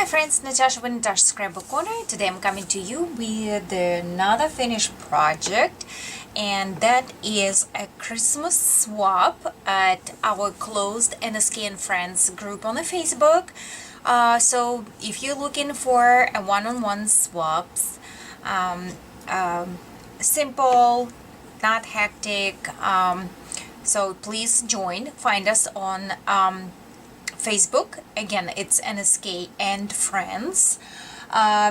my friends, Natasha with Natasha'ScrapbooKorner. Today I'm coming to you with another finished project, and that is a Christmas swap at our closed NSK&Friends group on the Facebook. So if you're looking for a one-on-one swaps, um, simple, not hectic, so please join. Find us on Facebook. Again, it's NSK&Friends.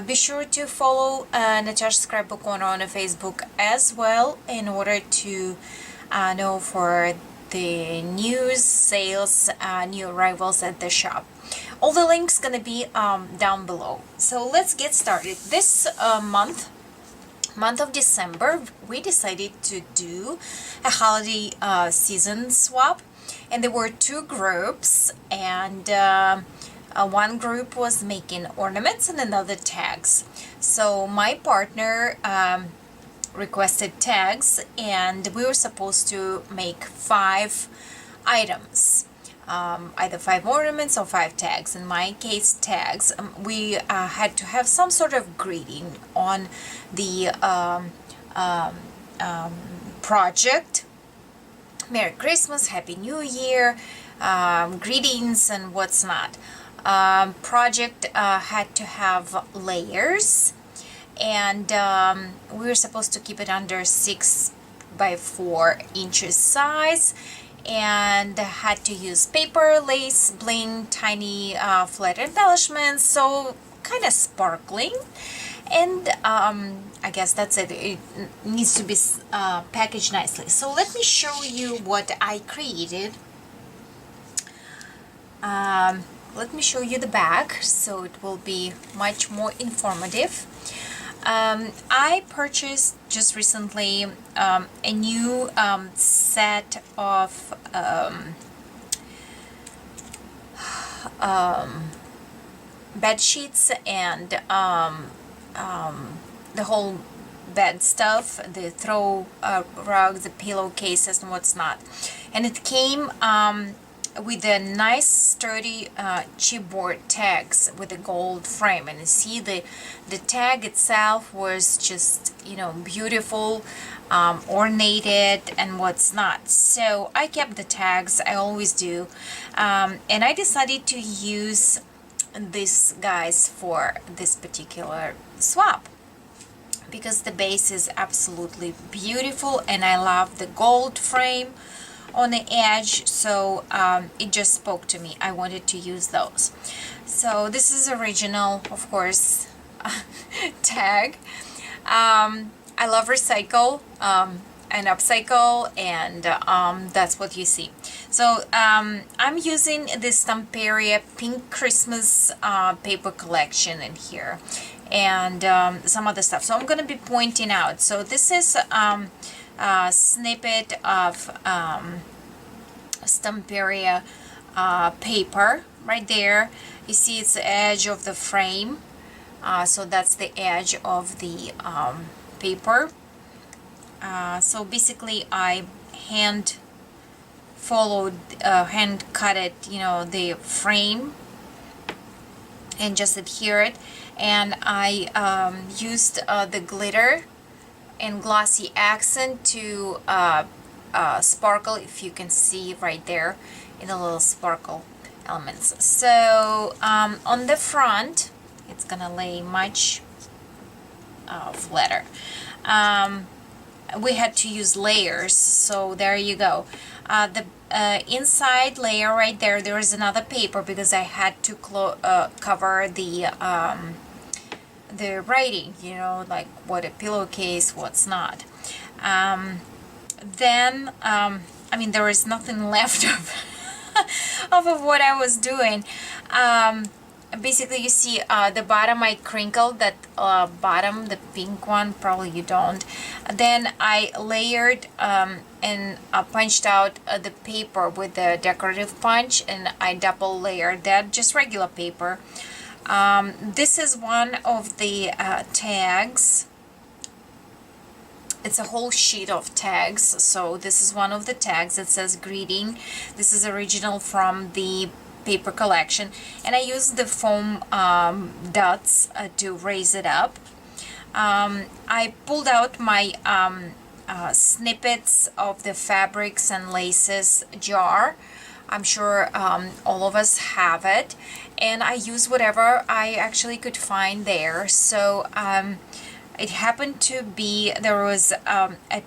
Be sure to follow Natasha'ScrapbooKorner on Facebook as well in order to know for the news, sales, new arrivals at the shop. All the links gonna be down below. So let's get started. This month of December, we decided to do a holiday season swap, and there were two groups, and one group was making ornaments and another tags. So my partner requested tags, and we were supposed to make 5 items, either 5 ornaments or 5 tags. In my case, tags. We had to have some sort of greeting on the project. Merry Christmas, Happy New Year, greetings, and what's not. Project had to have layers, and we were supposed to keep it under 6 by 4 inches size, and had to use paper, lace, bling, tiny flat embellishments, so kind of sparkling. And I guess that's it. It needs to be packaged nicely. So let me show you what I created. Let me show you the back, so it will be much more informative. I purchased just recently a new set of bed sheets and the whole bed stuff, the throw rugs, the pillowcases, and what's not. And it came with a nice sturdy chipboard tags with a gold frame, and you see the tag itself was just, you know, beautiful, ornated and what's not. So I kept the tags, I always do, and I decided to use these guys for this particular swap because the base is absolutely beautiful, and I love the gold frame on the edge, so it just spoke to me. I wanted to use those. So this is original, of course, tag. I love recycle and upcycle, and that's what you see. So I'm using this Stamperia Pink Christmas paper collection in here, and some other stuff. So I'm going to be pointing out. So this is snippet of Stamperia paper right there. You see it's the edge of the frame, so that's the edge of the paper. So basically I hand cut it, you know, the frame, and just adhere it, and I used the glitter and glossy accent to sparkle, if you can see right there in the little sparkle elements. So on the front it's gonna lay much flatter. We had to use layers, so there you go. The inside layer right there, there is another paper because I had to cover the writing, you know, like what a pillowcase, what's not. Then I mean, there was nothing left of what I was doing. Basically, you see the bottom, I crinkled that bottom, the pink one, probably you don't. Then I layered and punched out the paper with the decorative punch, and I double layered that, just regular paper. This is one of the tags. It's a whole sheet of tags, so this is one of the tags that says greeting. This is original from the paper collection, and I use the foam dots to raise it up. I pulled out my snippets of the fabrics and laces jar. I'm sure all of us have it, and I use whatever I actually could find there. So it happened to be, there was a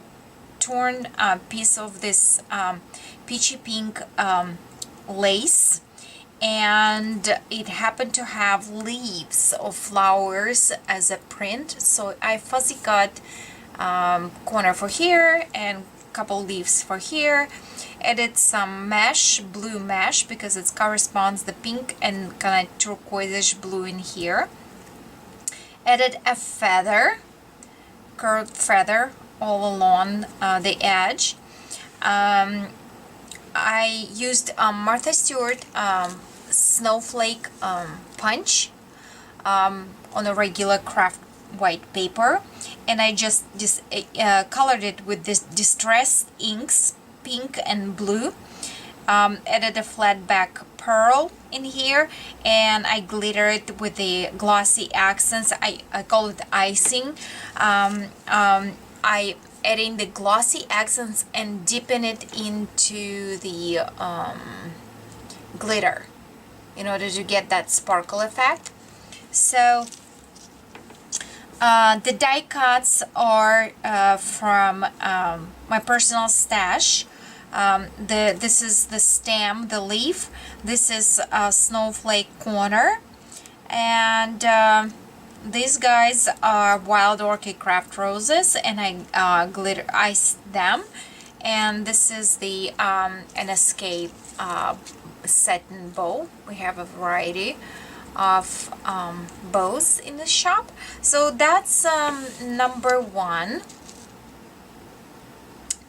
torn piece of this peachy pink lace, and it happened to have leaves of flowers as a print, so I fuzzy cut corner for here and couple leaves for here. Added some mesh, blue mesh, because it corresponds the pink and kind of turquoise blue in here. Added a feather, curved feather all along the edge. I used Martha Stewart snowflake punch on a regular craft white paper, and I just colored it with this distressed inks, pink and blue. Added a flat back pearl in here, and I glittered with the glossy accents. I call it icing. I adding the glossy accents and dipping it into the glitter in order to get that sparkle effect. So the die cuts are from my personal stash. This is the stem, the leaf. This is Snowflake Corner, and these guys are Wild Orchid Craft Roses, and I glitter iced them. And this is the NSK satin bow. We have a variety of bows in the shop. So that's number one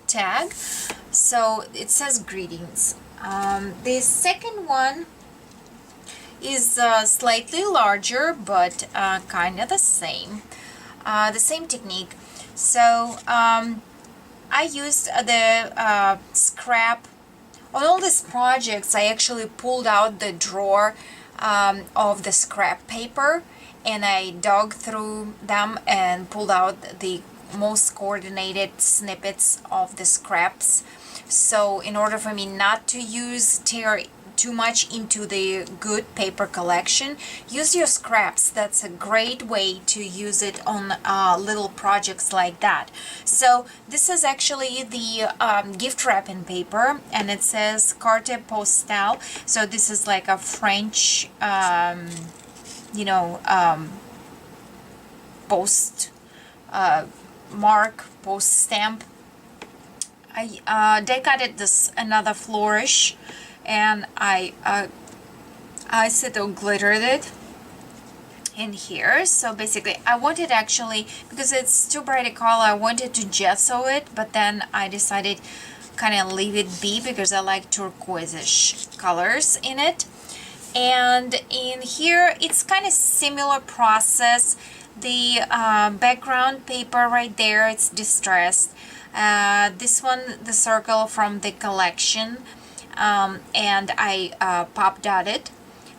tag. So it says greetings. The second one is slightly larger, but kind of the same technique. So I used the scrap on all these projects. I actually pulled out the drawer of the scrap paper, and I dug through them and pulled out the most coordinated snippets of the scraps. So in order for me not to tear too much into the good paper collection, use your scraps. That's a great way to use it on little projects like that. So this is actually the gift wrapping paper, and it says carte postale. So this is like a French post mark, post stamp. I die cutted this another flourish, and I said I glittered it in here. So basically I wanted, actually, because it's too bright a color, I wanted to gesso it, but then I decided kind of leave it be because I like turquoise-ish colors in it. And in here it's kind of similar process. The background paper right there, it's distressed. This one, the circle from the collection, and I pop dotted.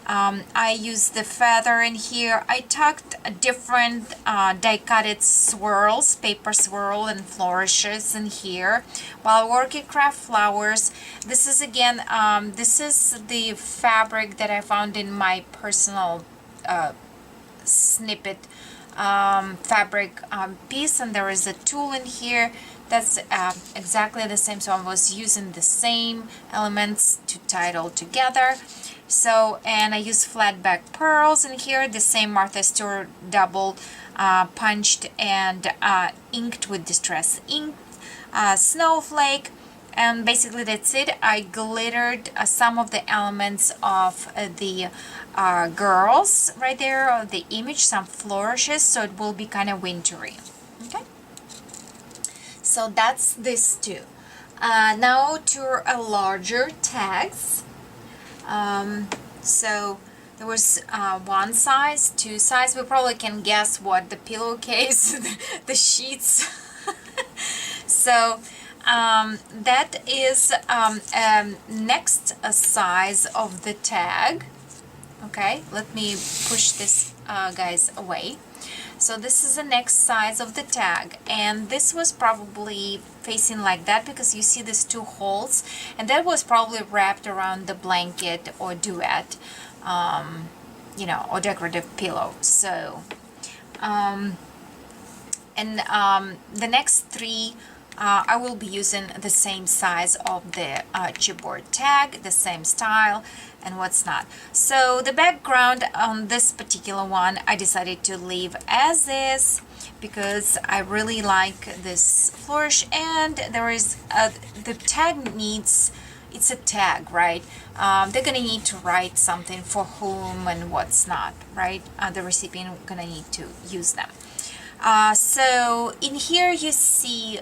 I used the feather in here. I tucked different die cutted swirls, paper swirl and flourishes in here. While Orchid Craft Flowers, this is again, this is the fabric that I found in my personal snippet fabric piece, and there is a tool in here that's exactly the same, so I was using the same elements to tie it all together. So, and I use flat back pearls in here, the same Martha Stewart double punched and inked with distress ink, snowflake, and basically that's it. I glittered some of the elements of the girls right there, of the image, some flourishes, so it will be kind of wintry. Okay, so that's this two. Now to a larger tags. So there was one size, two size. We probably can guess what the pillowcase, the sheets. So that is next size of the tag. Okay, let me push this guys away. So this is the next size of the tag, and this was probably facing like that because you see these two holes, and that was probably wrapped around the blanket or duvet, you know, or decorative pillow. So the next three, I will be using the same size of the chipboard tag, the same style, and what's not. So the background on this particular one, I decided to leave as is because I really like this flourish, and there is the tag needs, it's a tag, right? They're gonna need to write something for whom and what's not, right? The recipient gonna need to use them. So in here you see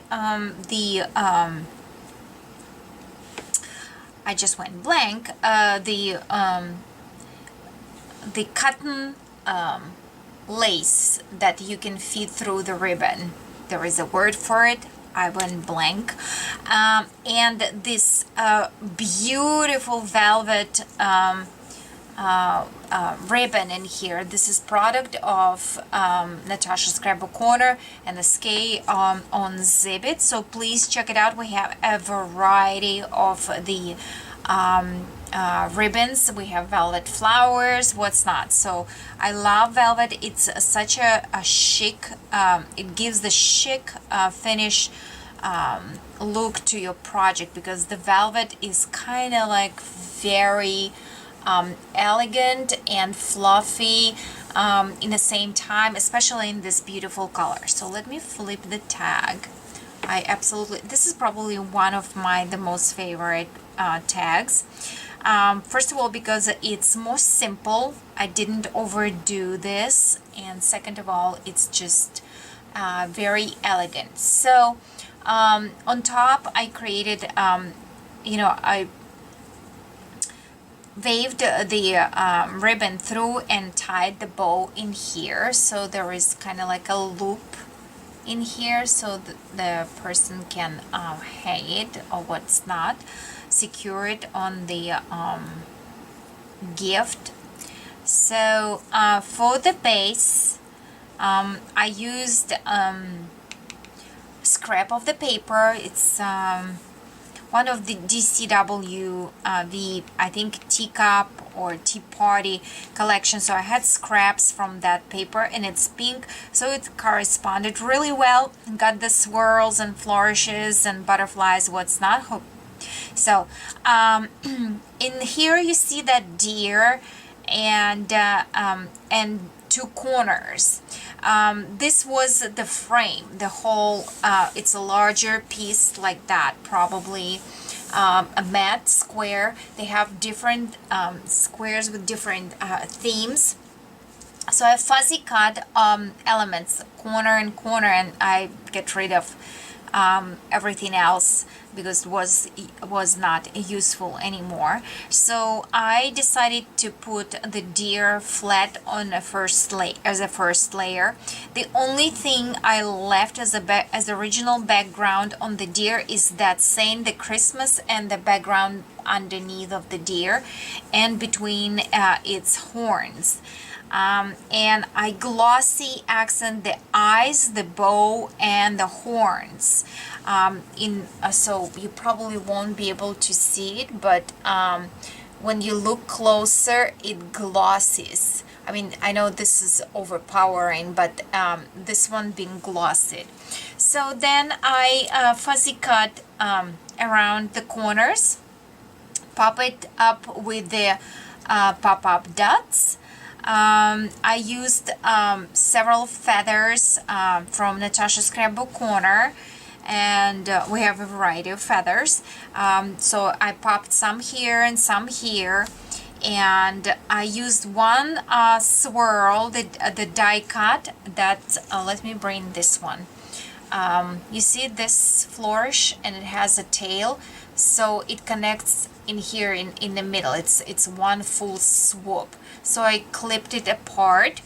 I just went blank, the cotton lace that you can feed through the ribbon. There is a word for it. I went blank. And this beautiful velvet ribbon in here. This is product of Natasha'ScrapbooKorner and NSK on Zibit. So please check it out. We have a variety of the ribbons. We have velvet flowers, what's not. So I love velvet. It's such a chic, it gives the chic finish look to your project, because the velvet is kind of like very elegant and fluffy in the same time, especially in this beautiful color. So let me flip the tag. I absolutely, this is probably one of the most favorite tags. First of all, because it's more simple, I didn't overdo this, and second of all, it's just very elegant. So on top, I created, you know, I waved the ribbon through and tied the bow in here, so there is kind of like a loop in here, so the person can hang it or what's not, secure it on the gift. So for the base, I used scrap of the paper. It's one of the DCW, I think teacup or tea party collection. So I had scraps from that paper, and it's pink, so it corresponded really well. Got the swirls and flourishes and butterflies, what's not. So in here you see that deer and two corners. This was the frame, the whole, it's a larger piece like that, probably a matte square. They have different squares with different themes. So I fuzzy cut elements, corner and corner, and I get rid of everything else because it was not useful anymore. So I decided to put the deer flat on a first layer. The only thing I left as original background on the deer is that saying the Christmas, and the background underneath of the deer and between its horns. And I glossy accent the eyes, the bow, and the horns. So you probably won't be able to see it, but when you look closer, it glosses. I mean, I know this is overpowering, but this one being glossy. So then I fuzzy cut around the corners, pop it up with the pop-up dots. I used several feathers from Natasha'ScrapbooKorner, and we have a variety of feathers. So I popped some here and some here, and I used one swirl, the die cut. That let me bring this one. You see this flourish, and it has a tail, so it connects in here in the middle. It's one full swoop. So I clipped it apart,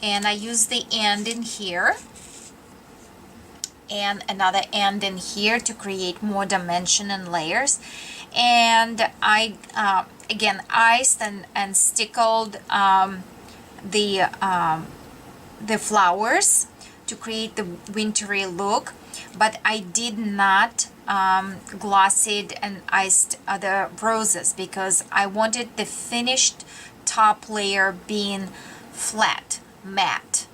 and I used the end in here, and another end in here to create more dimension and layers. And I again iced and stickled the flowers to create the wintry look, but I did not glossied and iced the roses because I wanted the finished top layer being flat, matte.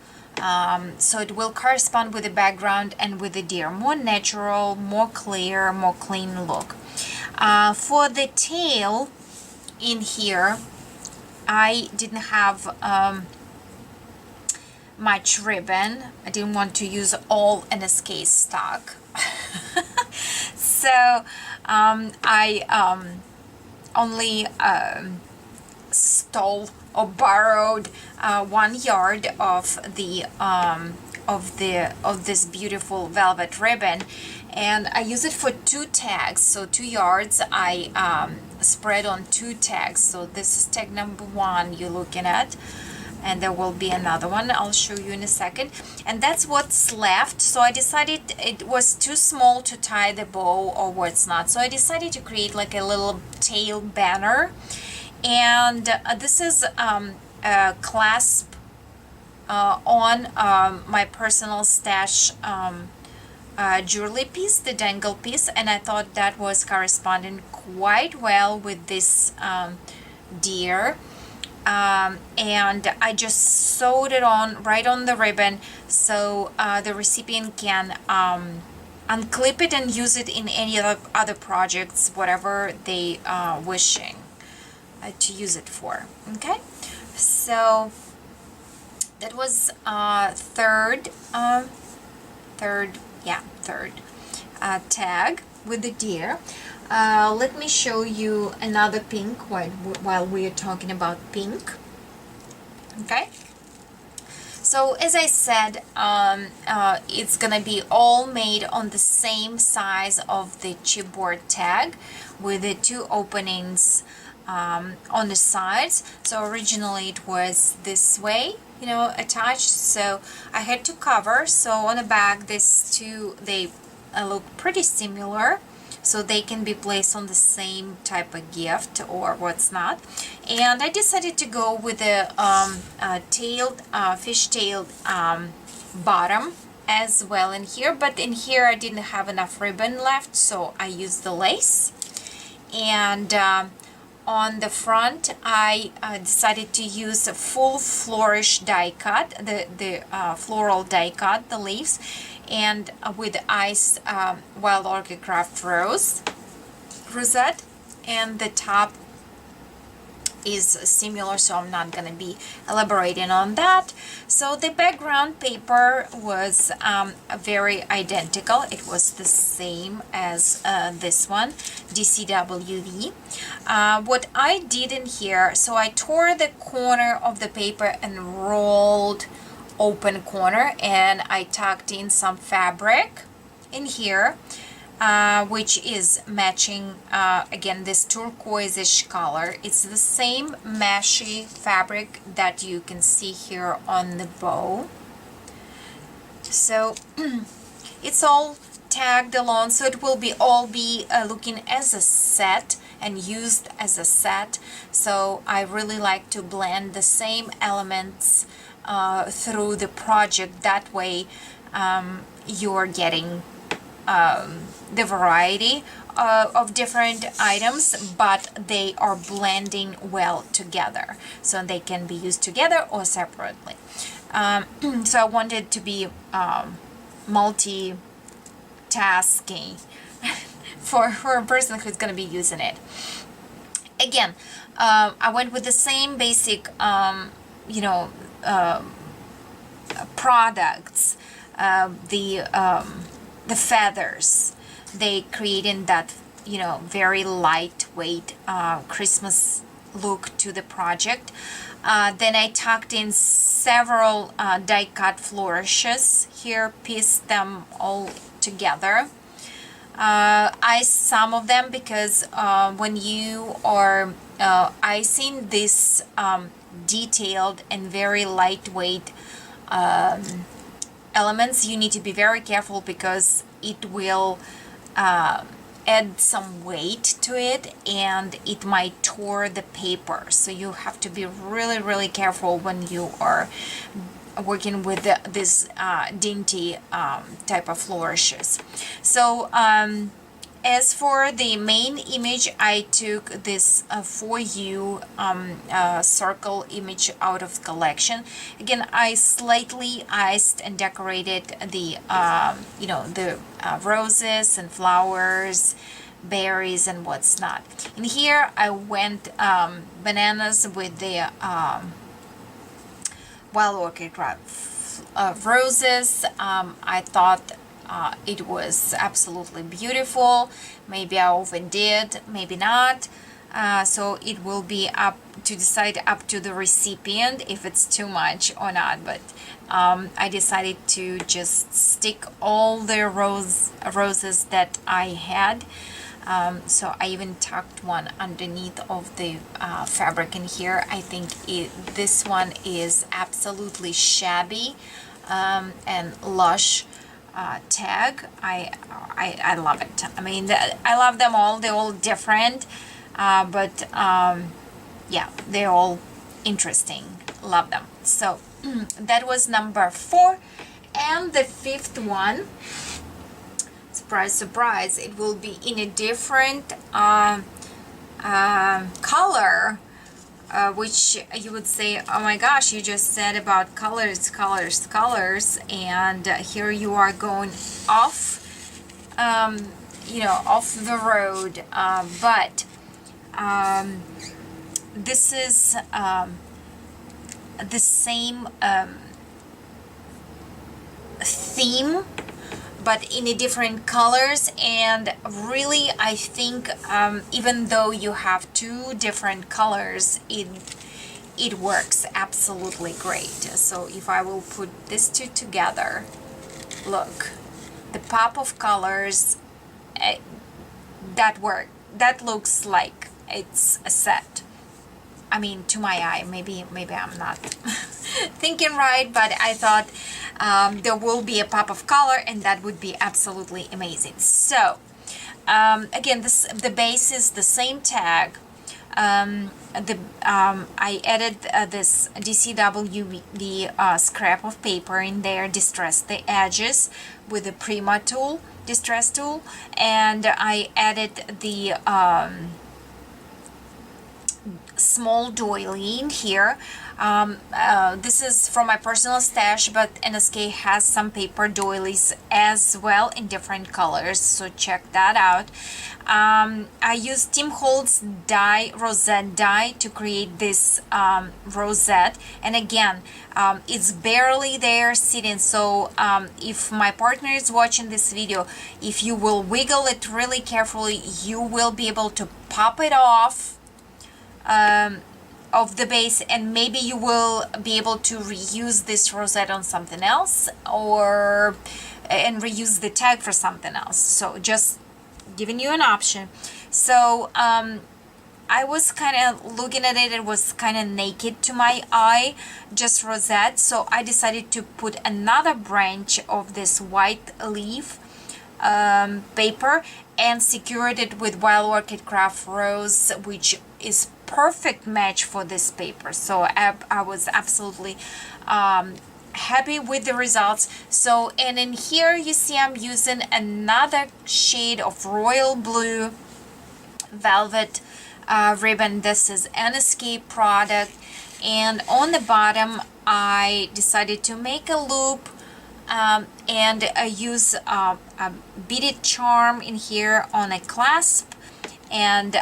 So it will correspond with the background and with the deer. More natural, more clear, more clean look. For the tail in here, I didn't have much ribbon. I didn't want to use all NSK stock. So I only stole or borrowed 1 yard of this beautiful velvet ribbon, and I use it for 2 tags. So 2 yards I spread on 2 tags. So this is tag number 1 you're looking at, and there will be another one I'll show you in a second. And that's what's left. So I decided it was too small to tie the bow or what's not, so I decided to create like a little tail banner. And this is a clasp on my personal stash jewelry piece, the dangle piece, and I thought that was corresponding quite well with this deer. And I just sewed it on right on the ribbon, so the recipient can unclip it and use it in any other projects, whatever they wishing to use it for. Okay, so that was third tag with the deer. Let me show you another pink while we are talking about pink. Okay, so as I said, it's gonna be all made on the same size of the chipboard tag with the 2 openings on the sides. So originally it was this way, you know, attached, so I had to cover. So on the back, these 2, they look pretty similar, so they can be placed on the same type of gift or what's not. And I decided to go with a fish-tailed bottom as well in here, but in here I didn't have enough ribbon left, so I used the lace. And on the front, I decided to use a full flourish die cut, the floral die cut, the leaves, and with ice wild orchid craft rosette, and the top is similar, so I'm not going to be elaborating on that. So the background paper was very identical. It was the same as this one, DCWV. What I did in here, so I tore the corner of the paper and rolled open corner, and I tucked in some fabric in here, which is matching again this turquoise-ish color. It's the same meshy fabric that you can see here on the bow. So it's all tagged along, so it will all be looking as a set and used as a set. So I really like to blend the same elements through the project. That way you're getting the variety of different items, but they are blending well together, so they can be used together or separately. So I wanted to be multitasking for a person who's going to be using it. Again, I went with the same basic products. The feathers, they create in that very lightweight Christmas look to the project. Then I tucked in several die cut flourishes here, pieced them all together. Iced some of them because when you are icing this detailed and very lightweight elements, you need to be very careful because it will add some weight to it and it might tear the paper. So you have to be really, really careful when you are working with this dainty type of flourishes. So as for the main image, I took this For You circle image out of the collection. Again, I slightly iced and decorated the the roses and flowers, berries and what's not. And here I went bananas with the wild orchid roses. I thought it was absolutely beautiful. Maybe I overdid, maybe not. So it will be up to decide, up to the recipient, if it's too much or not. But I decided to just stick all the roses that I had. So I even tucked one underneath of the fabric in here. I think this one is absolutely shabby and lush tag. I love it. I mean, I love them all. They're all different, but yeah, they're all interesting. Love them. So that was number 4, and the 5th one. Surprise, surprise! It will be in a different color. Which you would say, oh my gosh, you just said about colors, colors, colors, and here you are going off, off the road. But this is the same theme, but in a different colors. And really, I think even though you have 2 different colors, it works absolutely great. So if I will put these 2 together, look, the pop of colors, that looks like it's a set. I mean, to my eye, maybe I'm not thinking right, but I thought there will be a pop of color, and that would be absolutely amazing. So again, the base is the same tag. I added this DCW scrap of paper in there, distressed the edges with the Prima tool, distress tool, and I added the small doily in here. This is from my personal stash, but NSK has some paper doilies as well in different colors, so check that out. I used Tim Holtz rosette die to create this rosette, and again, it's barely there sitting, so if my partner is watching this video, if you will wiggle it really carefully, you will be able to pop it off of the base, and maybe you will be able to reuse this rosette on something else, and reuse the tag for something else. So just giving you an option. So I was kind of looking at it, it was kind of naked to my eye, just rosette, so I decided to put another branch of this white leaf paper and secured it with Wild Orchid Craft Rose, which is perfect match for this paper. So I was absolutely happy with the results. So, and in here you see I'm using another shade of royal blue velvet ribbon. This is NSK product, and on the bottom I decided to make a loop and I use a beaded charm in here on a clasp, and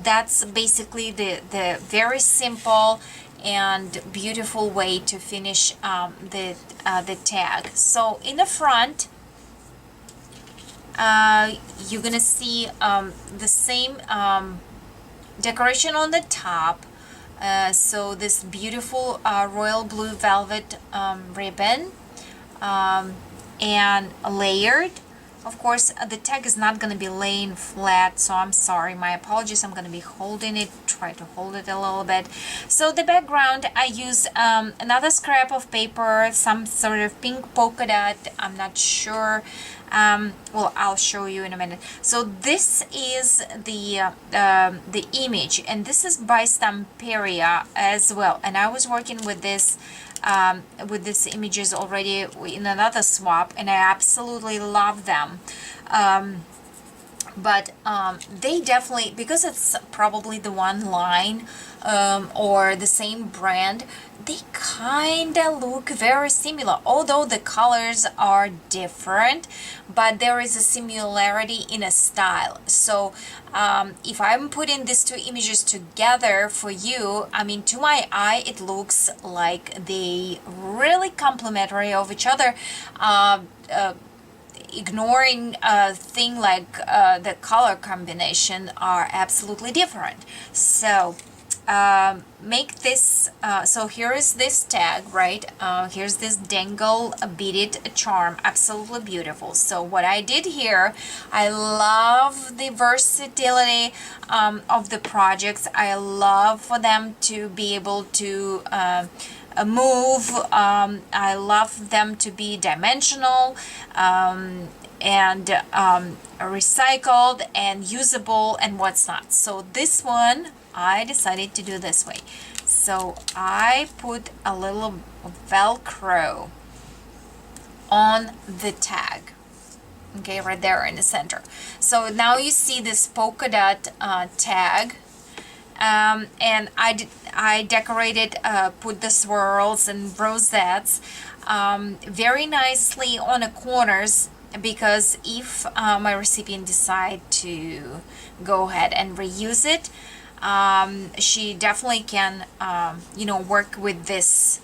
that's basically the very simple and beautiful way to finish the tag. So in the front you're gonna see the same decoration on the top. So this beautiful royal blue velvet ribbon, and layered Of course, the tag is not going to be laying flat, so I'm sorry, my apologies. I'm going to be holding it, try to hold it a little bit. So the background, I use another scrap of paper, some sort of pink polka dot, I'm not sure. Well, I'll show you in a minute. So this is the image, and this is by Stamperia as well. And I was working with these images already in another swap, and I absolutely love them. But they definitely, because it's probably the one line or the same brand, they kind of look very similar, although the colors are different, but there is a similarity in a style. So if I'm putting these two images together for you, I mean, to my eye it looks like they really complementary of each other. Ignoring a thing like the color combination are absolutely different. So make this, so here is this tag, right? Here's this dangle beaded charm, absolutely beautiful. So what I did here, I love the versatility of the projects. I love for them to be able to move. I love them to be dimensional and recycled and usable and what's not. So this one I decided to do this way. So I put a little Velcro on the tag, okay, right there in the center. So now you see this polka dot tag. And I decorated, put the swirls and rosettes very nicely on the corners, because if my recipient decide to go ahead and reuse it, she definitely can, you know, work with this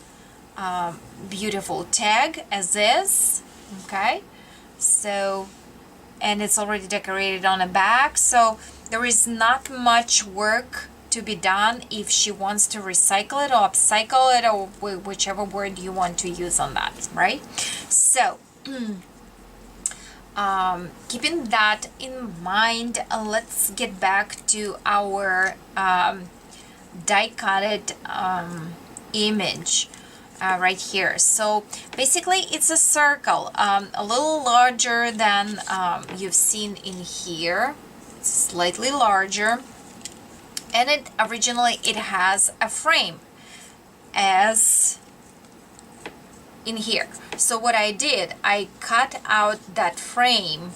beautiful tag as is, okay? So, and it's already decorated on the back, so there is not much work to be done if she wants to recycle it or upcycle it, or whichever word you want to use on that, right? So keeping that in mind, let's get back to our die-cutted image right here. So basically it's a circle, a little larger than you've seen in here, slightly larger, and it originally it has a frame as in here. So what I did, I cut out that frame,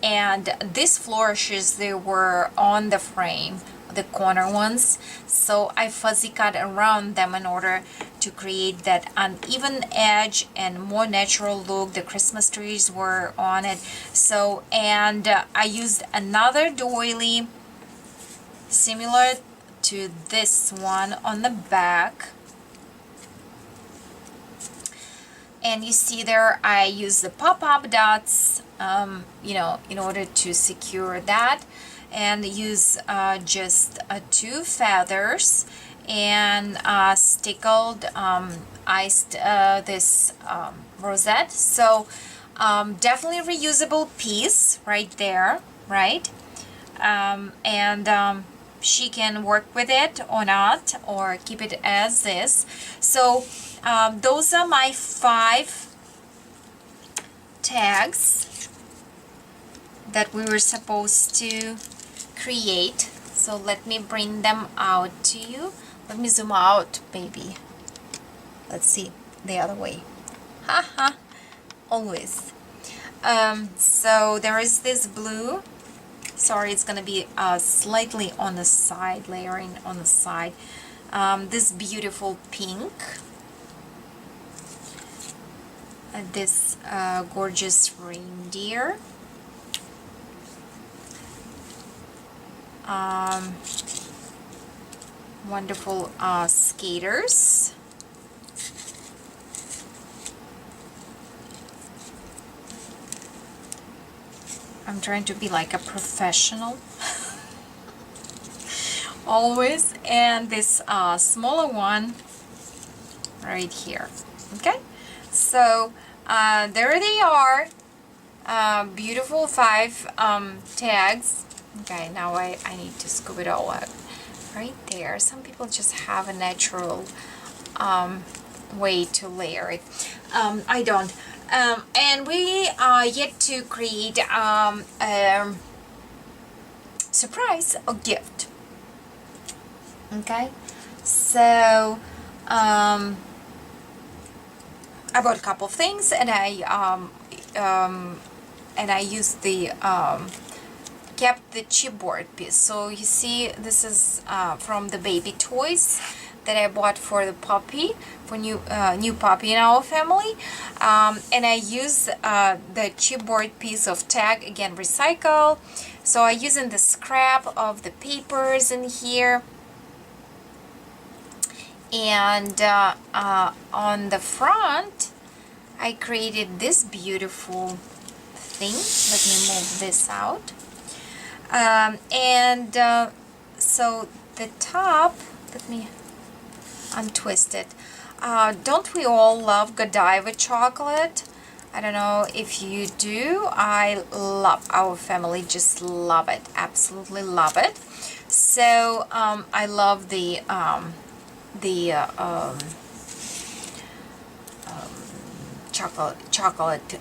and these flourishes, they were on the frame, the corner ones, so I fuzzy cut around them in order to create that uneven edge and more natural look. The Christmas trees were on it. So, and I used another doily similar to this one on the back, and you see there I use the pop-up dots, you know, in order to secure that, and use just 2 feathers, and stickled iced this rosette. So definitely a reusable piece right there, right? And she can work with it or not, or keep it as is. So those are my 5 tags that we were supposed to create. So let me bring them out to you. Let me zoom out, baby. Let's see, the other way. Haha, always. So there is this blue. Sorry, it's gonna be slightly on the side, layering on the side. This beautiful pink. This gorgeous reindeer. Wonderful skaters. I'm trying to be like a professional always. And this smaller one right here. Okay, so there they are. Beautiful 5 tags. Okay, now I need to scoop it all out. Right there. Some people just have a natural way to layer it. I don't. And we are yet to create a surprise or gift. Okay, so I bought a couple of things, and I used the kept the chipboard piece. So you see, this is from the baby toys that I bought for the puppy, for new puppy in our family, and I use the chipboard piece of tag, again recycle. So I using the scrap of the papers in here, and on the front I created this beautiful thing. Let me move this out. So the top, let me untwist it. Don't we all love Godiva chocolate? I don't know if you do. I love, our family just love it, absolutely love it. So I love the chocolate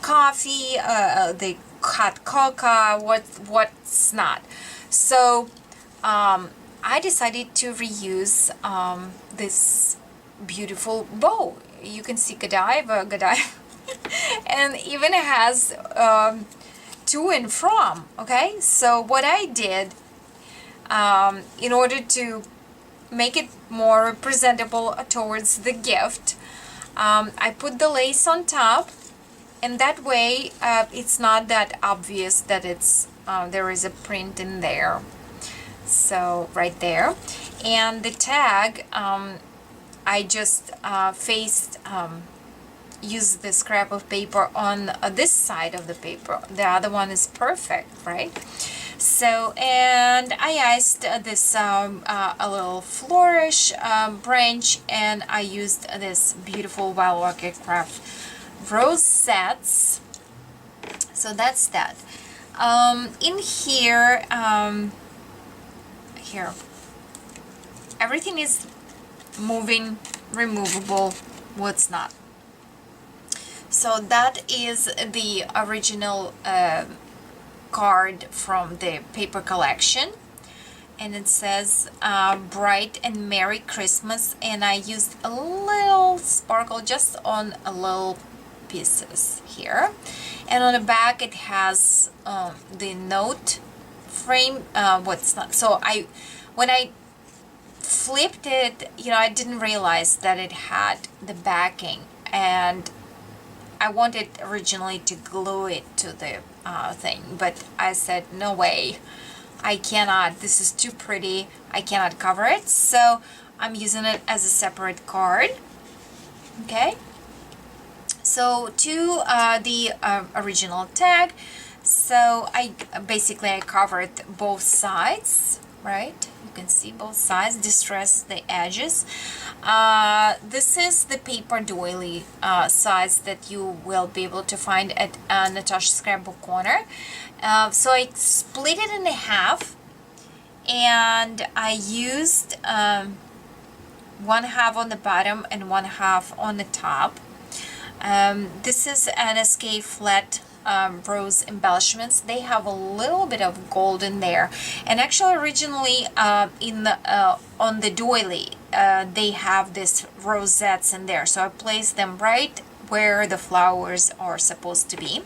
coffee, the hot cocoa, what's not. So I decided to reuse this beautiful bow. You can see Godiva, and even it has to and from. Okay, so what I did, in order to make it more presentable towards the gift, I put the lace on top, and that way it's not that obvious that it's there is a print in there. So right there, and the tag, I just use the scrap of paper on this side of the paper. The other one is perfect, right? So, and I iced this a little flourish branch, and I used this beautiful Wild Orchid Craft rose sets. So that's that. In here, here, everything is moving, removable, what's not. So that is the original card from the paper collection, and it says bright and Merry Christmas, and I used a little sparkle just on a little pieces here, and on the back it has the note frame, what's not. So when I flipped it, you know, I didn't realize that it had the backing, and I wanted originally to glue it to the thing, but I said no way, I cannot, this is too pretty, I cannot cover it, so I'm using it as a separate card. Okay, so to the original tag, so I covered both sides, right? You can see both sides, distress the edges. This is the paper doily size that you will be able to find at Natasha'ScrapbooKorner. So I split it in half, and I used one half on the bottom and one half on the top. This is NSK flat rose embellishments. They have a little bit of gold in there, and actually originally in the on the doily they have this rosettes in there, so I placed them right where the flowers are supposed to be.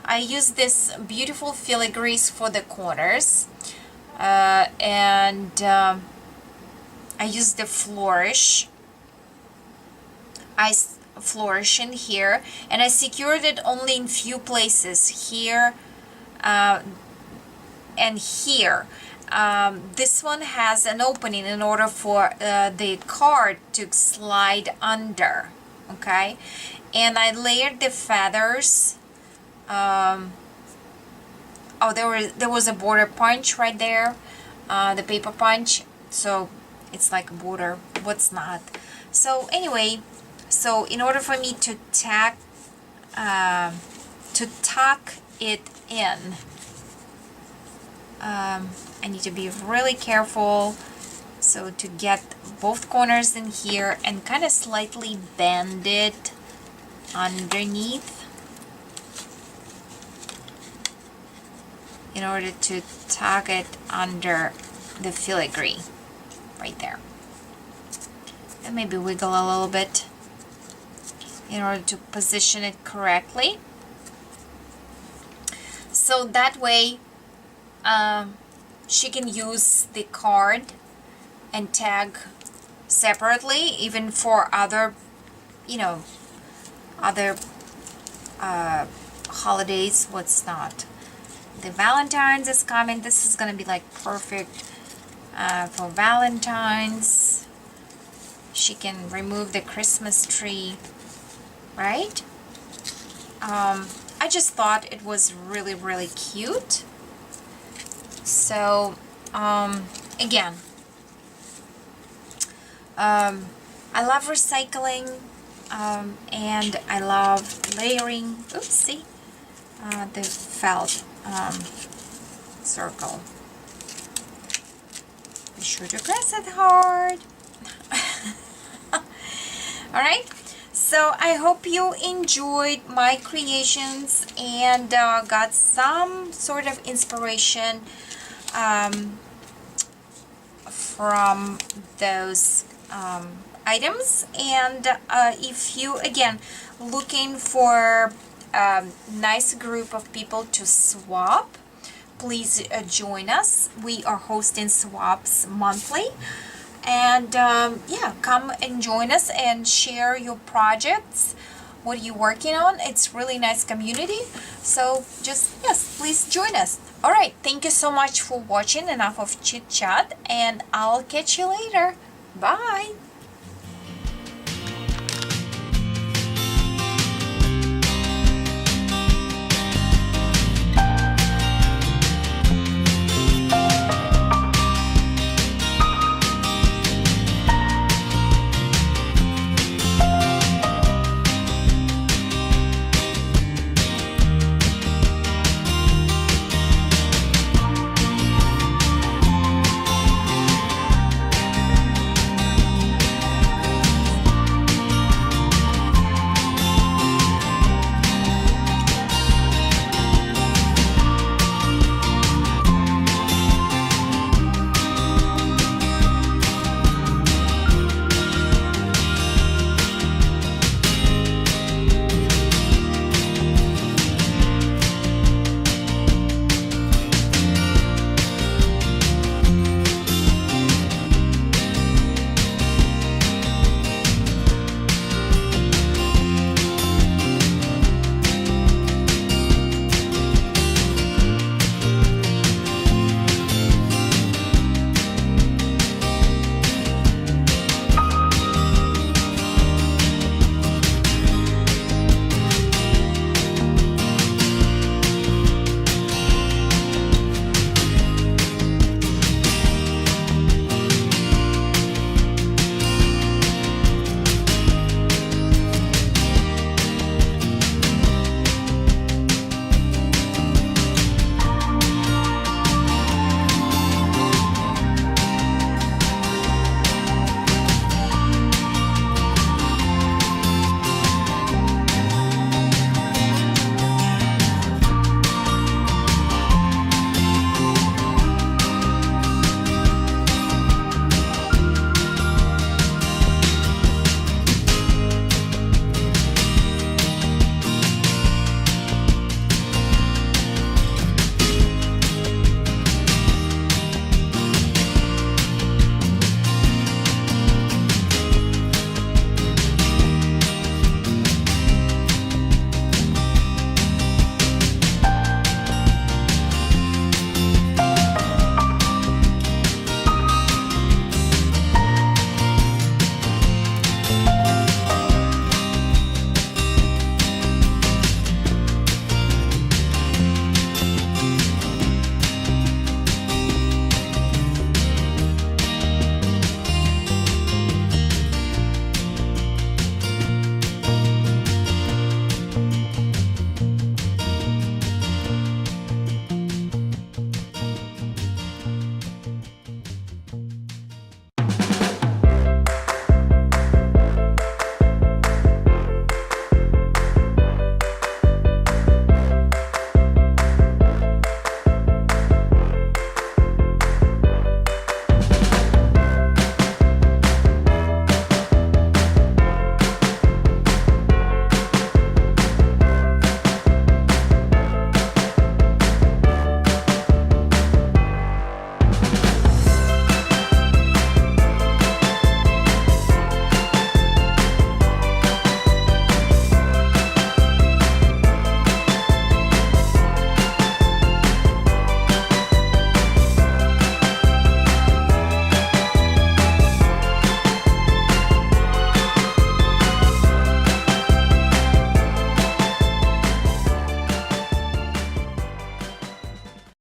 I use this beautiful filigrees for the corners, and I use the flourish. I flourish in here, and I secured it only in few places, here and here. This one has an opening in order for the card to slide under. Okay, and I layered the feathers. Oh, there was a border punch right there, the paper punch, so it's like a border, what's not. So anyway, So in order for me to tuck it in, I need to be really careful. So to get both corners in here and kind of slightly bend it underneath in order to tuck it under the filigree right there. And maybe wiggle a little bit in order to position it correctly. So that way she can use the card and tag separately, even for other, you know, other holidays. What's not? The Valentine's is coming. This is gonna be like perfect for Valentine's. She can remove the Christmas tree, right? I just thought it was really, really cute. So again, I love recycling, and I love layering. Oops, see, the felt circle. Be sure to press it hard. Alright, so I hope you enjoyed my creations and got some sort of inspiration from those items. And if you, again, looking for a nice group of people to swap, please join us. We are hosting swaps monthly. And yeah, come and join us and share your projects. What are you working on? It's really nice community. So just, yes, please join us. All right, thank you so much for watching. Enough of chit chat, and I'll catch you later. Bye.